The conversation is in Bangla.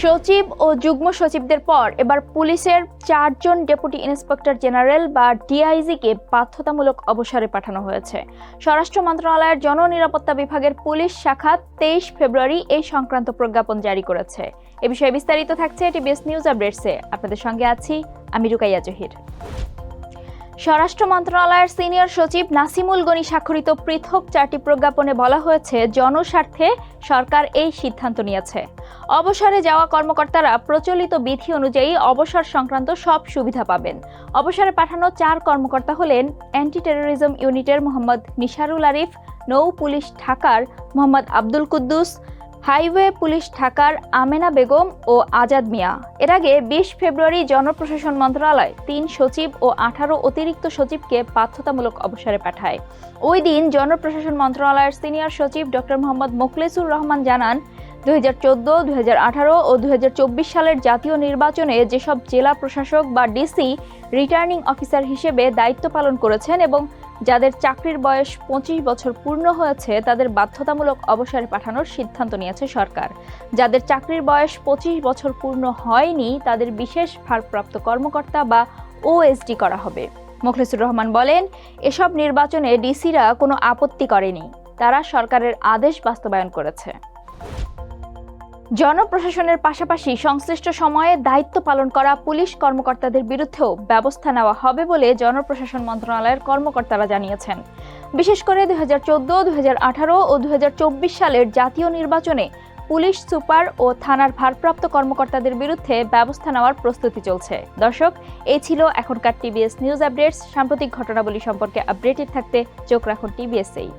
সচিব ও যুগ্ম সচিবদের পর এবার পুলিশের 4 জন ডেপুটি ইন্সপেক্টর জেনারেল বা ডিআইজিকে বাধ্যতামূলক অবসরে পাঠানো হয়েছে। স্বরাষ্ট্র মন্ত্রণালয়ের জননিরাপত্তা বিভাগের পুলিশ শাখা 23 ফেব্রুয়ারি এই সংক্রান্ত প্রজ্ঞাপন জারি করেছে। এ বিষয়ে বিস্তারিত থাকছে টিবিএস নিউজ আপডেটসে। আপনাদের সঙ্গে আছি আমি রুকাইয়া জহির। স্বরাষ্ট্র মন্ত্রণালয়ের সিনিয়র সচিব নাসিমুল গনি স্বাক্ষরিত পৃথক 4টি প্রজ্ঞাপনে বলা হয়েছে, জনস্বার্থে সরকার এই সিদ্ধান্ত নিয়েছে। অবসরে যাওয়া কর্মকর্তারা প্রচলিত বিধি অনুযায়ী অবসর সংক্রান্ত সব সুবিধা পাবেন। অবসরে পাঠানো 4 কর্মকর্তা হলেন অ্যান্টি টেরোরিজম ইউনিটের মোহাম্মদ নিশারুল আরিফ, নৌ পুলিশ ঢাকার মোহাম্মদ আব্দুল কুদ্দুস, হাইওয়ে পুলিশ ঢাকার আমেনা বেগম ও আজাদ মিয়া। এর আগে 20 ফেব্রুয়ারি জনপ্রশাসন মন্ত্রণালয় 3 সচিব ও 18 অতিরিক্ত সচিবকে বাধ্যতামূলক অবসরে পাঠায়। ওই দিন জনপ্রশাসন মন্ত্রণালয়ের সিনিয়র সচিব ডক্টর মোহাম্মদ মোখলেসুর রহমান জানান, 2014, 2018 ও 2024 সালের জাতীয় নির্বাচনে যেসব জেলা প্রশাসক বা ডিসি রিটার্নিং অফিসার হিসেবে দায়িত্ব পালন করেছেন এবং যাদের চাকরির বয়স 25 বছর পূর্ণ হয়েছে তাদের বাধ্যতামূলক অবসরে পাঠানোর সিদ্ধান্ত নিয়েছে সরকার। যাদের চাকরির বয়স 25 বছর পূর্ণ হয়নি তাদের বিশেষ ভারপ্রাপ্ত কর্মকর্তা বা ওএসডি করা হবে। মোখলেসুর রহমান বলেন, এসব নির্বাচনে ডিসিরা কোনো আপত্তি করেনি, তারা সরকারের আদেশ বাস্তবায়ন করেছে। জনপ্রশাসনের পাশাপাশি সংশ্লিষ্ট সময়ে দায়িত্ব পালন করা পুলিশ কর্মকর্তাদের বিরুদ্ধেও ব্যবস্থা নেওয়া হবে বলে জনপ্রশাসন মন্ত্রণালয়ের কর্মকর্তারা জানিয়েছেন। বিশেষ করে 2014, 2018 ও 2024 সালের জাতীয় নির্বাচনে পুলিশ সুপার ও থানার ভারপ্রাপ্ত কর্মকর্তাদের বিরুদ্ধে ব্যবস্থা নেওয়ার প্রস্তুতি চলছে। দর্শক, এই ছিল এখনকার টিবিএস নিউজ আপডেটস। সাম্প্রতিক ঘটনাবলী সম্পর্কে আপডেটেড থাকতে চোখ রাখুন টিবিএসেই।